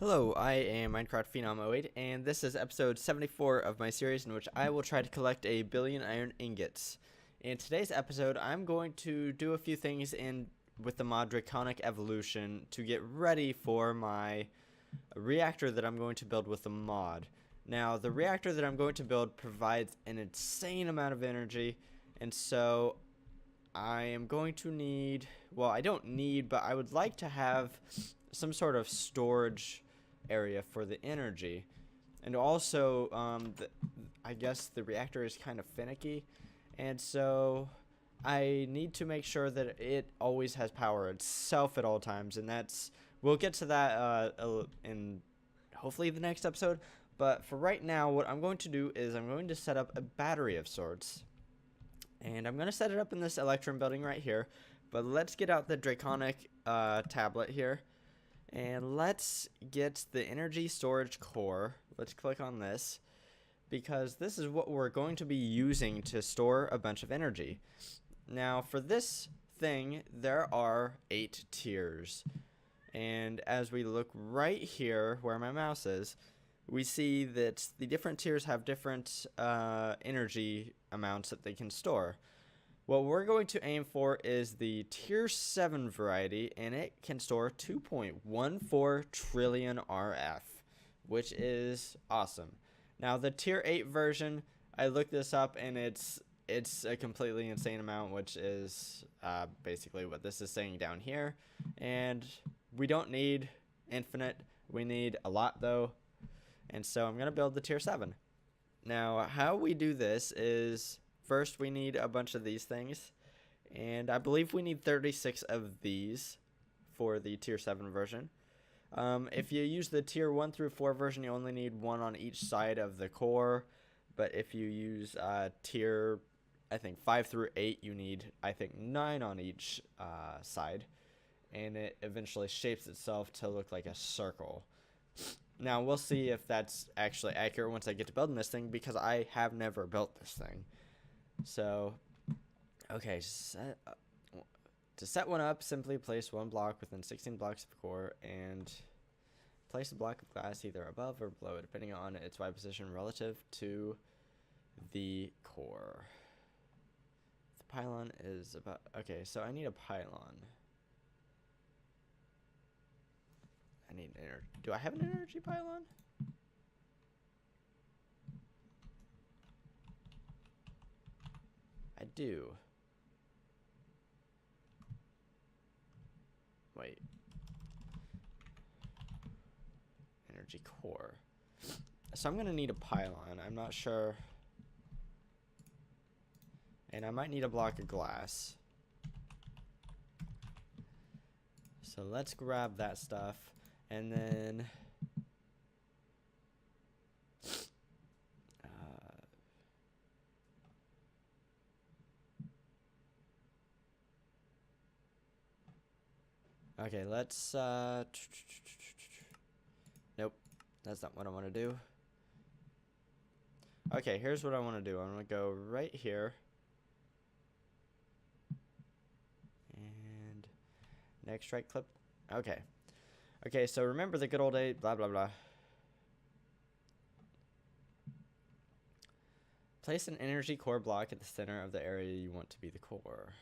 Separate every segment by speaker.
Speaker 1: Hello, I am Minecraft Phenom 08, and this is episode 74 of my series in which I will try to collect a billion iron ingots. In today's episode, I'm going to do a few things with the mod Draconic Evolution to get ready for my reactor that I'm going to build with the mod. Now, the reactor that I'm going to build provides an insane amount of energy, and so I am going to need, well, I don't need, but I would like to have some sort of storage area for the energy. And also, I guess the reactor is kind of finicky, and so I need to make sure that it always has power itself at all times, and we'll get to that in hopefully the next episode. But for right now, what I'm going to do is I'm going to set up a battery of sorts, and I'm going to set it up in this Electrum building right here. But let's get out the Draconic tablet here, and let's get the energy storage core. Let's click on this, because this is what we're going to be using to store a bunch of energy. Now, for this thing, there are 8 tiers. And as we look right here where my mouse is, we see that the different tiers have different energy amounts that they can store. What we're going to aim for is the tier 7 variety, and it can store 2.14 trillion RF, which is awesome. Now, the tier 8 version, I looked this up, and it's a completely insane amount, which is basically what this is saying down here. And we don't need infinite. We need a lot, though. And so I'm going to build the tier 7. Now, how we do this is, first we need a bunch of these things. And I believe we need 36 of these for the tier 7 version. If you use the tier 1 through 4 version, you only need 1 on each side of the core. But if you use tier, I think 5 through 8, you need, I think, 9 on each side. And it eventually shapes itself to look like a circle. Now, we'll see if that's actually accurate once I get to building this thing, because I have never built this thing. So, okay, to set one up, simply place one block within 16 blocks of core, and place a block of glass either above or below, depending on its Y position relative to the core. The pylon is about, okay, so I need a pylon. I need an energy. Do I have an energy pylon? I do. Wait. Energy core. So I'm going to need a pylon. I'm not sure. And I might need a block of glass. So let's grab that stuff. And then okay, let's nope, that's not what I want to do. Okay, here's what I want to do. I'm going to go right here. And next right click. Okay. Okay, so remember the good old days, blah, blah, blah. Place an energy core block at the center of the area you want to be the core.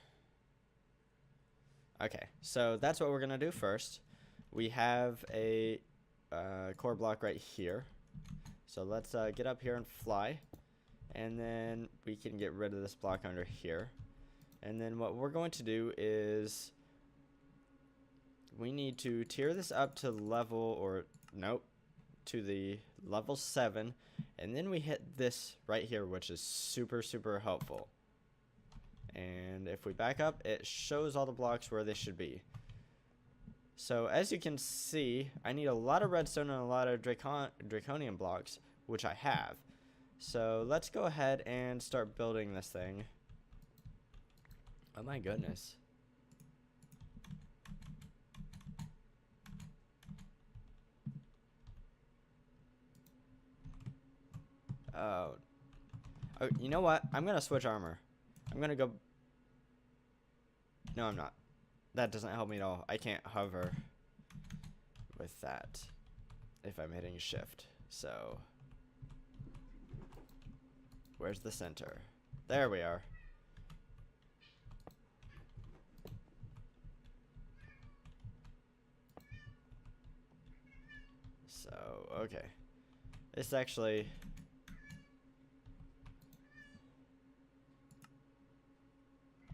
Speaker 1: Okay, so that's what we're going to do first. We have a core block right here. So let's get up here and fly. And then we can get rid of this block under here. And then what we're going to do is we need to tier this up to level, or nope, to the level 7, and then we hit this right here, which is super, super helpful. And if we back up, it shows all the blocks where they should be. So as you can see, I need a lot of redstone and a lot of draconium blocks, which I have. So let's go ahead and start building this thing. Oh my goodness. Oh, you know what? I'm going to switch armor. I'm going to go. No, I'm not. That doesn't help me at all. I can't hover with that. if I'm hitting shift. So where's the center? There we are. So, okay. This actually...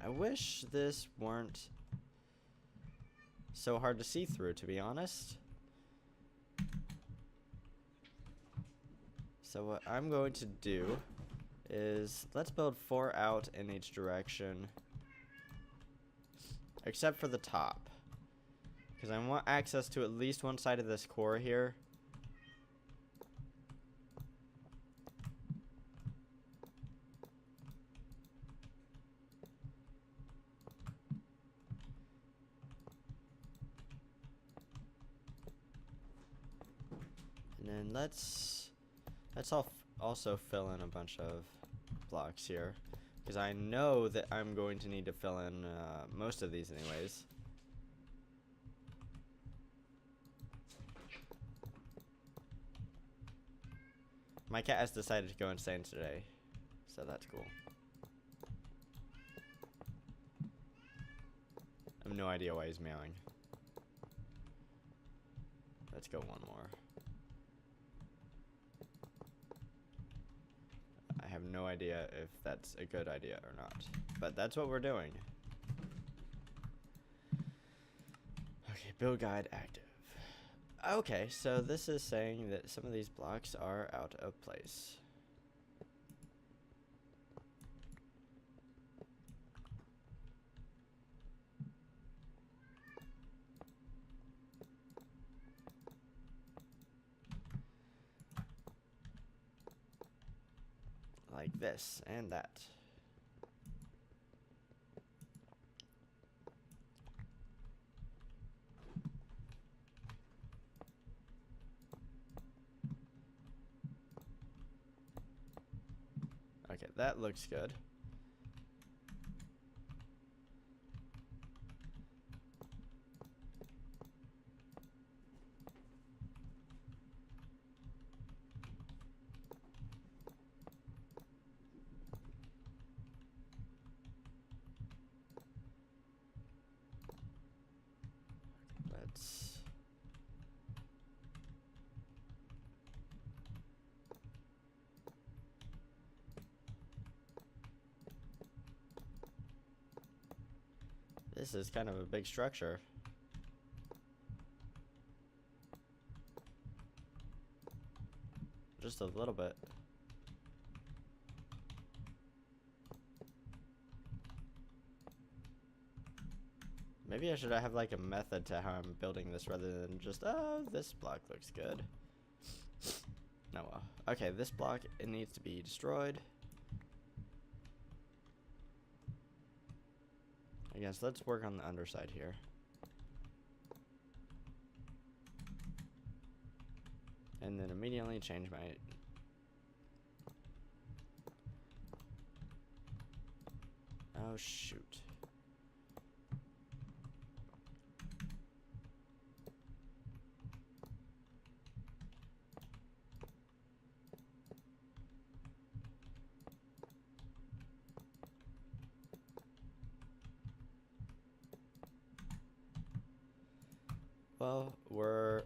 Speaker 1: I wish this weren't so hard to see through, to be honest. So what I'm going to do is, let's build 4 out in each direction, except for the top, because I want access to at least one side of this core here. And then let's also fill in a bunch of blocks here, because I know that I'm going to need to fill in most of these anyways. My cat has decided to go insane today, so that's cool. I have no idea why he's meowing. Let's go one more. I have no idea if that's a good idea or not, but that's what we're doing. Okay, build guide active. Okay, so this is saying that some of these blocks are out of place. Like this and that. Okay, that looks good. Let's... This is kind of a big structure. Just a little bit. Maybe I should have like a method to how I'm building this rather than just, oh, this block looks good. No, well. Okay, this block, it needs to be destroyed. I guess let's work on the underside here. And then immediately change my... Oh, shoot. Well, we're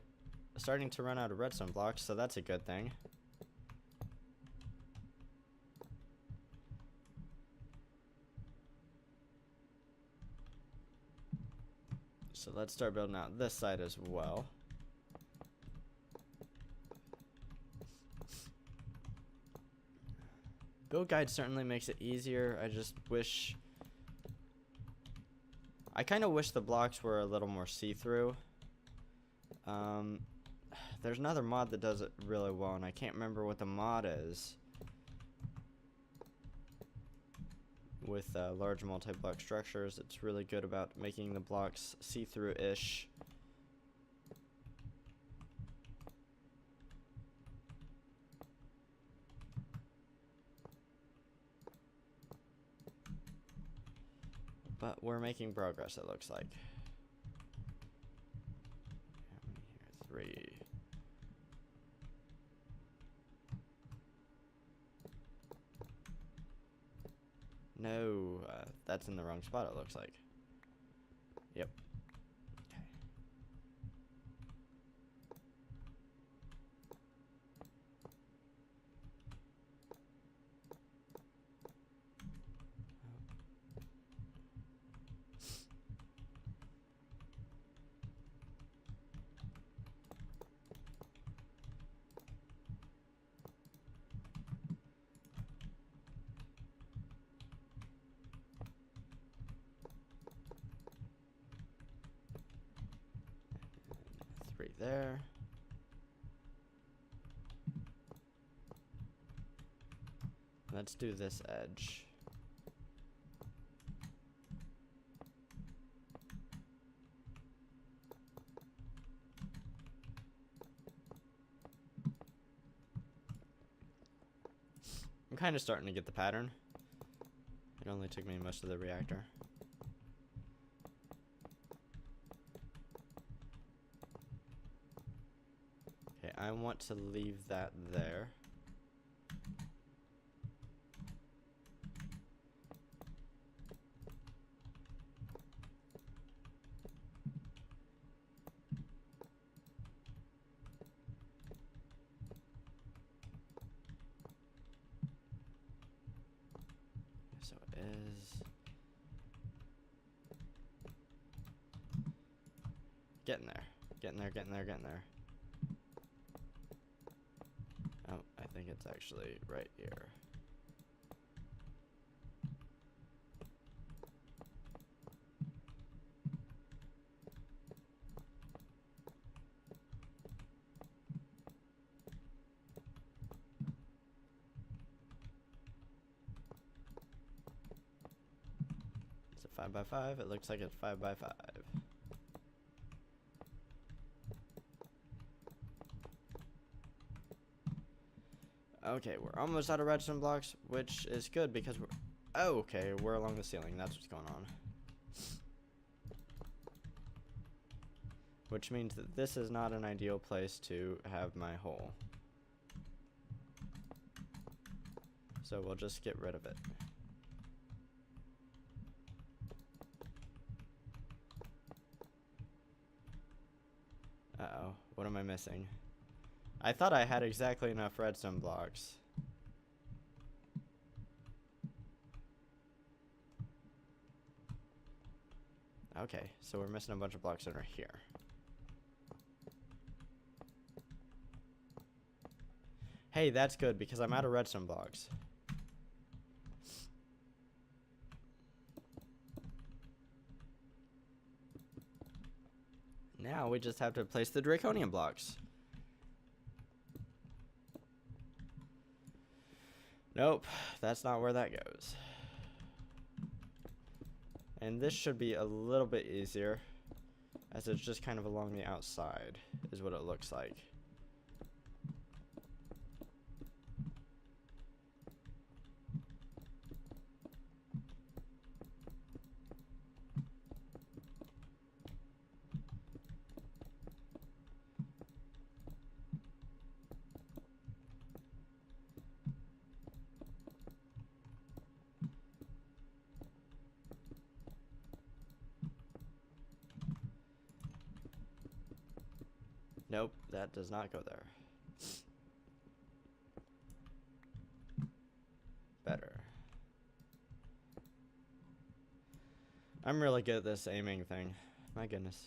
Speaker 1: starting to run out of redstone blocks, so that's a good thing. So let's start building out this side as well. Build guide certainly makes it easier. I just wish... I kind of wish the blocks were a little more see-through. There's another mod that does it really well, and I can't remember what the mod is. With large multi-block structures, it's really good about making the blocks see-through-ish. But we're making progress, it looks like. How many here? 3. that's in the wrong spot, it looks like. Yep. Okay. Three there. Let's do this edge. I'm kind of starting to get the pattern. It only took me most of the reactor. Okay, I want to leave that there. So it is getting there. Getting there, getting there, getting there. Oh, I think it's actually right here. It's a 5x5. It looks like it's 5x5. Okay, we're almost out of redstone blocks, which is good because we're... Oh, okay, we're along the ceiling. That's what's going on. Which means that this is not an ideal place to have my hole. So we'll just get rid of it. Uh-oh, what am I missing? I thought I had exactly enough redstone blocks. Okay, so we're missing a bunch of blocks under here. Hey, that's good because I'm out of redstone blocks. Now we just have to place the draconium blocks. Nope, that's not where that goes. And this should be a little bit easier, as it's just kind of along the outside, is what it looks like. Nope, that does not go there. Better. I'm really good at this aiming thing. My goodness.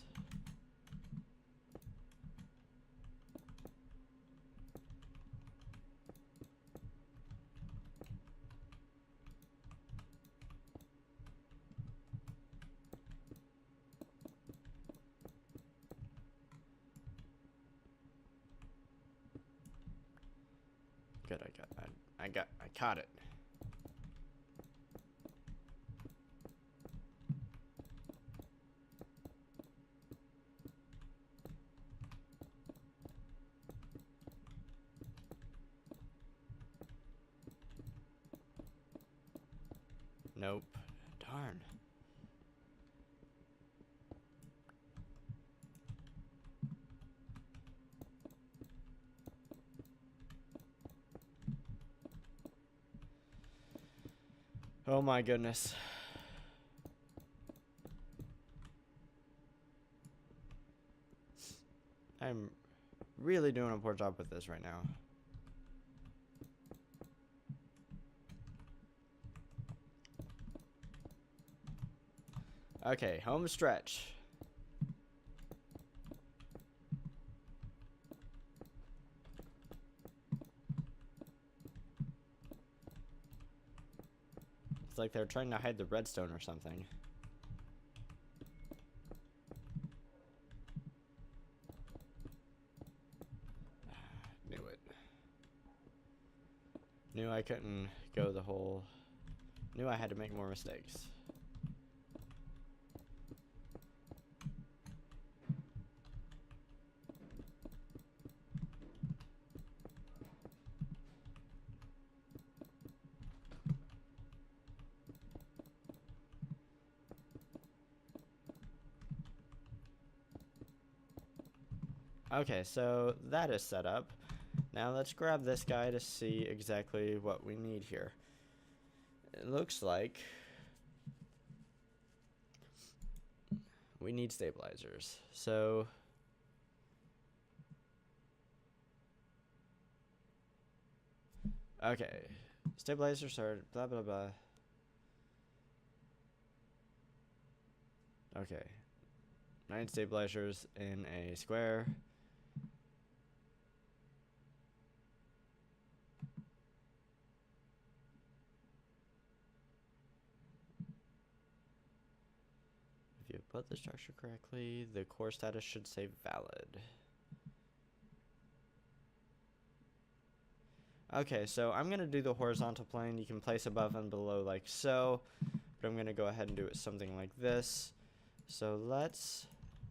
Speaker 1: Good, I caught it. Nope. Darn. Oh my goodness. really doing a poor job with this right now. Okay, home stretch. It's like they're trying to hide the redstone or something. Knew it. Knew I couldn't go the whole... Knew I had to make more mistakes. Okay, so that is set up. Now let's grab this guy to see exactly what we need here. It looks like we need stabilizers. So okay, stabilizers are blah blah blah. Okay, 9 stabilizers in a square. If you put the structure correctly, the core status should say valid. Okay, so I'm going to do the horizontal plane. You can place above and below like so, but I'm going to go ahead and do it something like this. So let's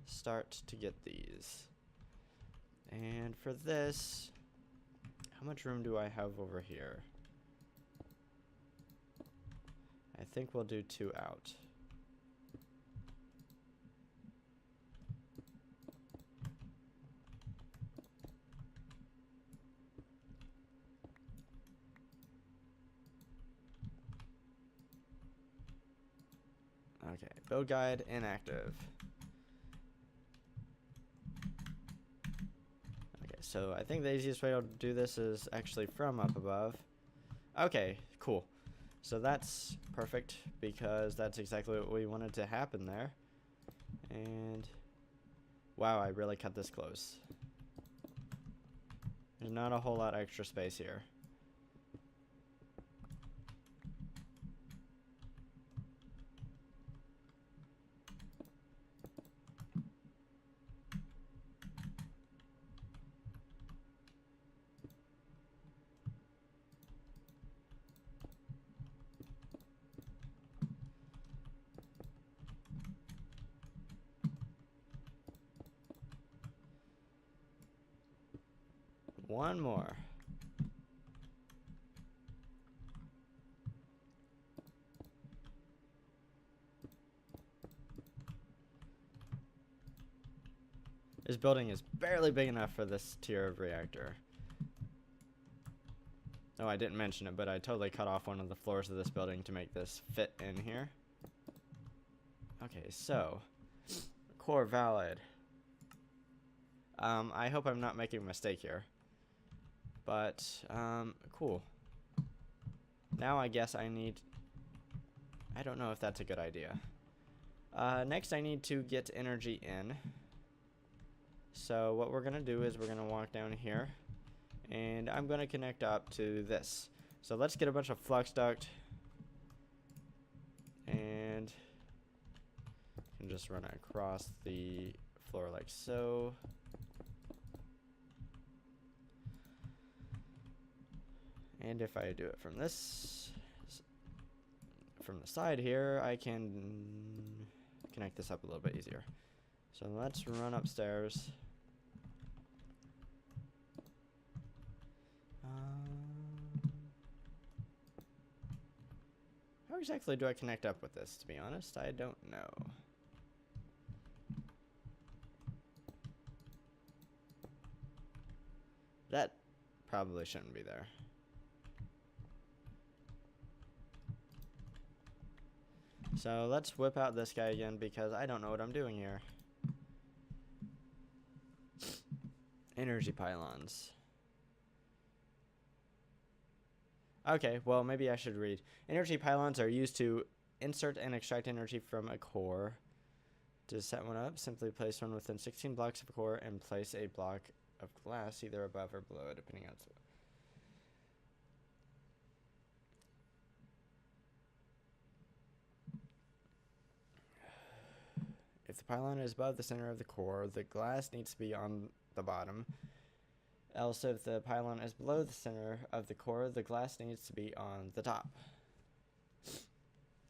Speaker 1: start to get these. And for this, how much room do I have over here? I think we'll do 2 out. Okay, build guide inactive. Okay, so I think the easiest way to do this is actually from up above. Okay, cool. So that's perfect because that's exactly what we wanted to happen there. And wow, I really cut this close. There's not a whole lot of extra space here. One more. This building is barely big enough for this tier of reactor. Oh, I didn't mention it, but I totally cut off one of the floors of this building to make this fit in here. Okay, so core valid. I hope I'm not making a mistake here. But, cool. Now I guess I need... I don't know if that's a good idea. Next I need to get energy in. So what we're going to do is we're going to walk down here. And I'm going to connect up to this. So let's get a bunch of flux duct. And just run it across the floor like so. And if I do it from this, from the side here, I can connect this up a little bit easier. So let's run upstairs. How exactly do I connect up with this, to be honest? I don't know. That probably shouldn't be there. So let's whip out this guy again because I don't know what I'm doing here. Energy pylons. Okay, well, maybe I should read. Energy pylons are used to insert and extract energy from a core. To set one up, simply place one within 16 blocks of a core and place a block of glass either above or below it, depending on its... If the pylon is above the center of the core, the glass needs to be on the bottom. Else, if the pylon is below the center of the core, the glass needs to be on the top.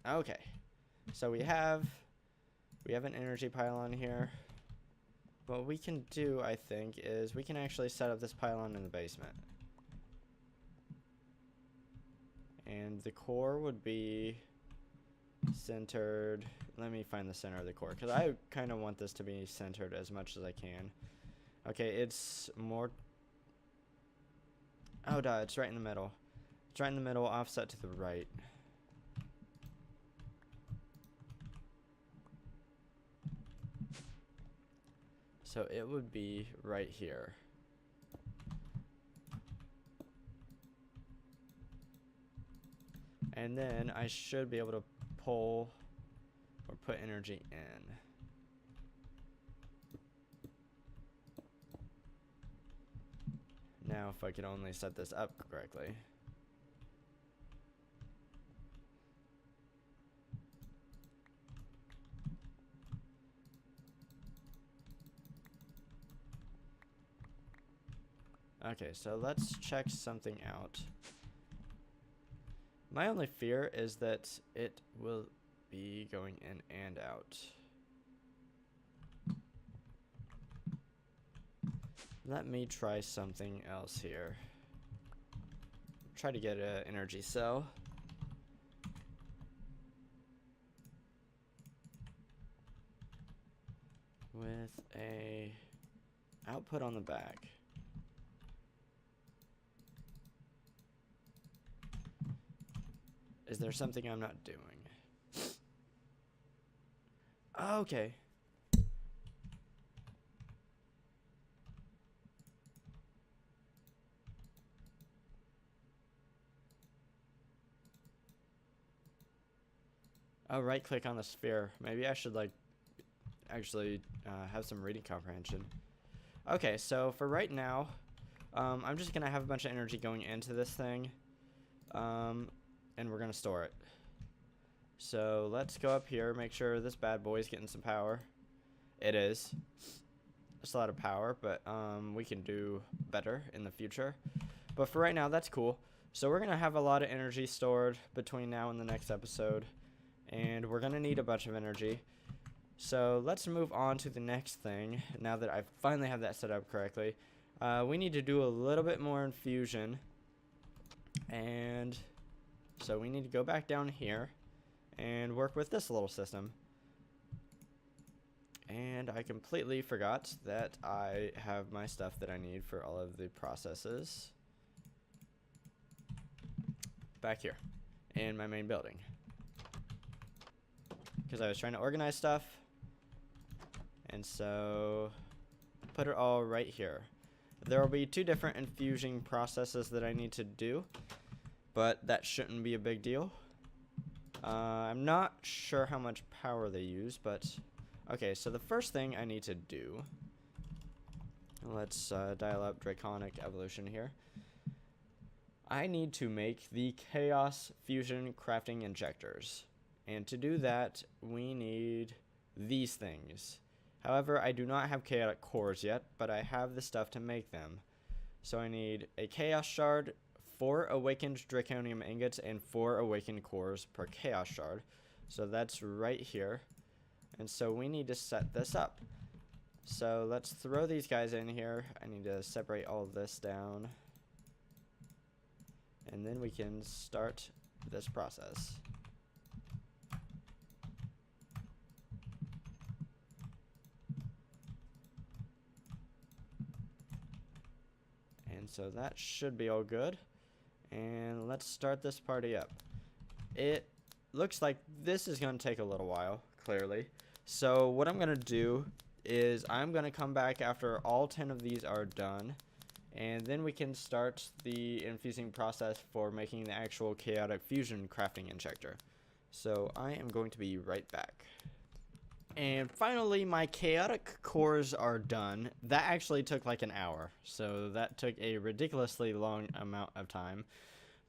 Speaker 1: Okay, so we have an energy pylon here. What we can do, I think, is we can actually set up this pylon in the basement. And the core would be centered. Let me find the center of the core, because I kind of want this to be centered as much as I can. Okay, it's more... Oh, duh, it's right in the middle. It's right in the middle, offset to the right. So it would be right here. And then I should be able to pull or put energy in. Now if I could only set this up correctly. Okay, so let's check something out. My only fear is that it will be going in and out. Let me try something else here. Try to get an energy cell. With a output on the back. Is there something I'm not doing? Okay. Oh, right click on the sphere. Maybe I should like actually have some reading comprehension. Okay, so for right now, I'm just gonna have a bunch of energy going into this thing. And we're gonna store it. So let's go up here, make sure this bad boy is getting some power. It is. It's a lot of power, but we can do better in the future. But for right now, that's cool. So we're gonna have a lot of energy stored between now and the next episode, and we're gonna need a bunch of energy. So let's move on to the next thing. Now that I finally have that set up correctly, we need to do a little bit more infusion, and so we need to go back down here and work with this little system. And I completely forgot that I have my stuff that I need for all of the processes back here in my main building. Because I was trying to organize stuff. And so put it all right here. There will be 2 different infusion processes that I need to do, but that shouldn't be a big deal. I'm not sure how much power they use, but okay, so the first thing I need to do, let's dial up Draconic Evolution here. I need to make the Chaos Fusion Crafting Injectors, and to do that we need these things. However, I do not have chaotic cores yet, but I have the stuff to make them. So I need a chaos shard, 4 awakened draconium ingots, and 4 awakened cores per chaos shard. So that's right here. And so we need to set this up. So let's throw these guys in here. I need to separate all of this down. And then we can start this process. So that should be all good. And let's start this party up. It looks like this is going to take a little while, clearly. So what I'm going to do is I'm going to come back after all 10 of these are done, and then we can start the infusing process for making the actual Chaotic Fusion Crafting Injector. So I am going to be right back. And finally, my chaotic cores are done. That actually took like an hour, so that took a ridiculously long amount of time.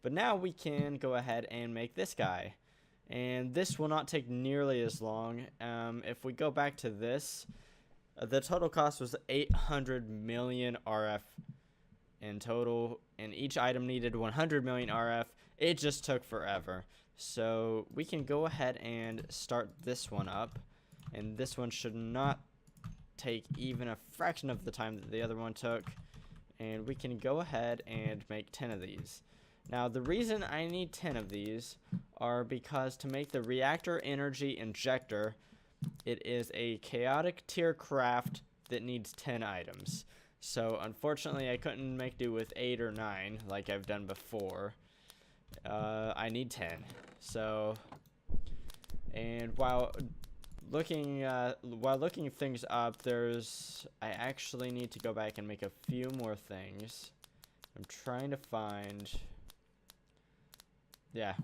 Speaker 1: But now we can go ahead and make this guy. And this will not take nearly as long. If we go back to this, the total cost was 800 million RF in total, and each item needed 100 million RF. It just took forever. So we can go ahead and start this one up, and this one should not take even a fraction of the time that the other one took, and we can go ahead and make 10 of these. Now the reason I need 10 of these are because to make the reactor energy injector, it is a chaotic tier craft that needs 10 items. So unfortunately I couldn't make do with 8 or 9 like I've done before. I need 10. So, and while looking things up, I actually need to go back and make a few more things. I'm trying to find, yeah,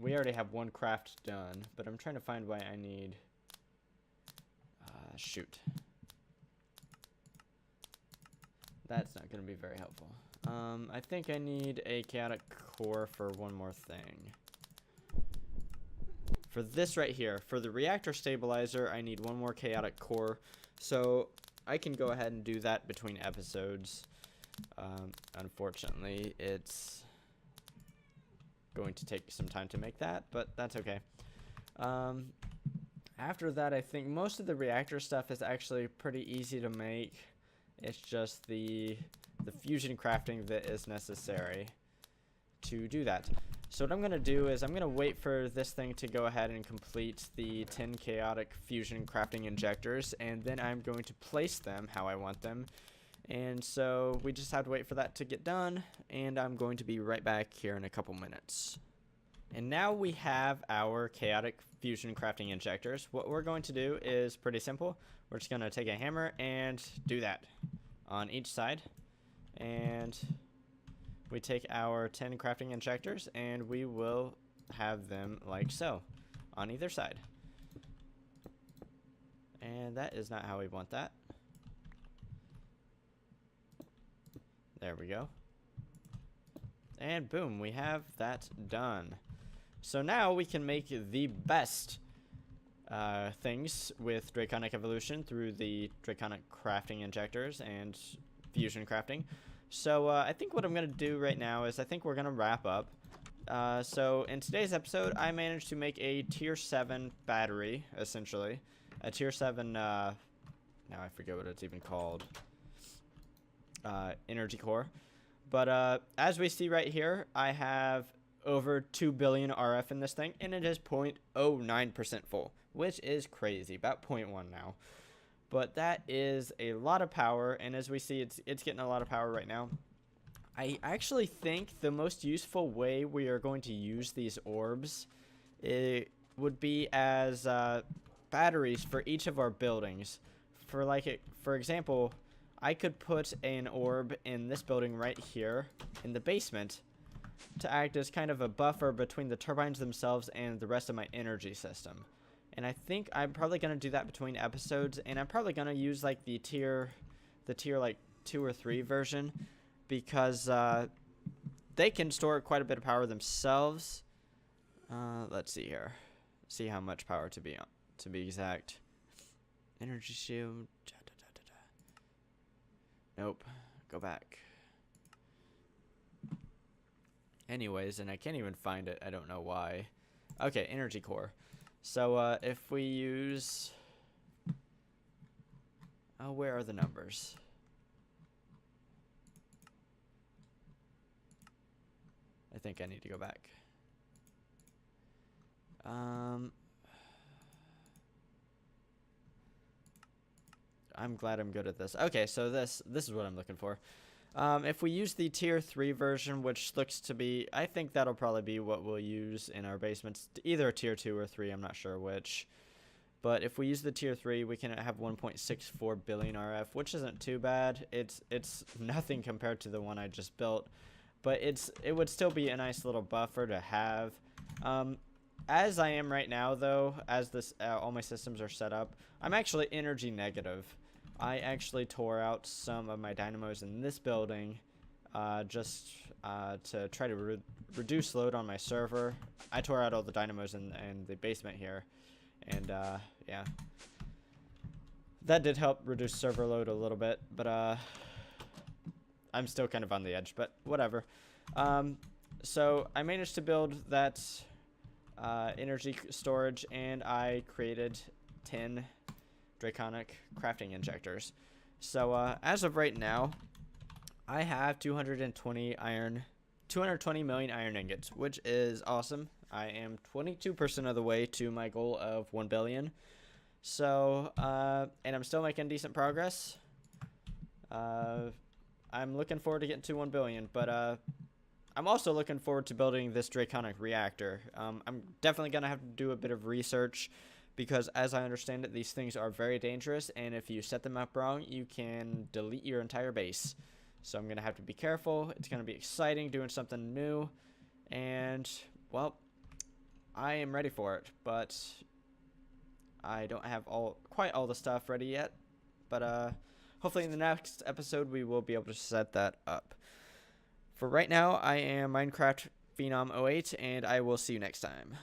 Speaker 1: we already have one craft done, but I'm trying to find why I need, shoot. That's not going to be very helpful. I think I need a chaotic core for one more thing. For this right here, for the reactor stabilizer, I need one more chaotic core. So I can go ahead and do that between episodes. Unfortunately, it's going to take some time to make that, but that's okay. After that, I think most of the reactor stuff is actually pretty easy to make. It's just the fusion crafting that is necessary to do that. So what I'm going to do is I'm going to wait for this thing to go ahead and complete the 10 chaotic fusion crafting injectors, and then I'm going to place them how I want them. And so we just have to wait for that to get done, and I'm going to be right back here in a couple minutes. And now we have our chaotic fusion crafting injectors. What we're going to do is pretty simple. We're just going to take a hammer and do that on each side. And we take our 10 crafting injectors and we will have them like so on either side. And that is not how we want that. There we go. And boom, we have that done. So now we can make the best things with Draconic Evolution through the Draconic Crafting Injectors and Fusion Crafting. So I think what I'm going to do right now is I think we're going to wrap up. So in today's episode, I managed to make a tier 7 battery, essentially. A tier 7, now I forget what it's even called, energy core. But as we see right here, I have over 2 billion RF in this thing, and it is 0.09% full, which is crazy, about 0.1 now. But that is a lot of power, and as we see, it's getting a lot of power right now. I actually think the most useful way we are going to use these orbs would be as batteries for each of our buildings. For example, I could put an orb in this building right here in the basement to act as kind of a buffer between the turbines themselves and the rest of my energy system. And I think I'm probably going to do that between episodes, and I'm probably going to use like the tier like 2 or 3 version, because they can store quite a bit of power themselves. Let's see here. See how much power to be exact. Energy shield. Nope. Go back. Anyways, and I can't even find it. I don't know why. Okay, energy core. So if we use, oh, where are the numbers? I think I need to go back. I'm glad I'm good at this. Okay, so this is what I'm looking for. If we use the tier 3 version, which looks to be, I think that'll probably be what we'll use in our basements, either tier 2 or 3, I'm not sure which. But if we use the tier 3, we can have 1.64 billion RF, which isn't too bad. It's nothing compared to the one I just built, but it would still be a nice little buffer to have. As I am right now, though, as all my systems are set up, I'm actually energy negative. I actually tore out some of my dynamos in this building just to try to reduce load on my server. I tore out all the dynamos in the basement here. And, yeah. That did help reduce server load a little bit, but, I'm still kind of on the edge, but whatever. So I managed to build that, energy storage, and I created 10 Draconic Crafting Injectors. So, as of right now, I have 220 million iron ingots, which is awesome. I am 22% of the way to my goal of 1 billion. So, and I'm still making decent progress. I'm looking forward to getting to 1 billion, but, I'm also looking forward to building this Draconic Reactor. I'm definitely going to have to do a bit of research because, as I understand it, these things are very dangerous, and if you set them up wrong, you can delete your entire base. So I'm going to have to be careful. It's going to be exciting doing something new, and, well, I am ready for it, but I don't have quite all the stuff ready yet. But hopefully in the next episode we will be able to set that up. For right now, I am Minecraft Phenom 08, and I will see you next time.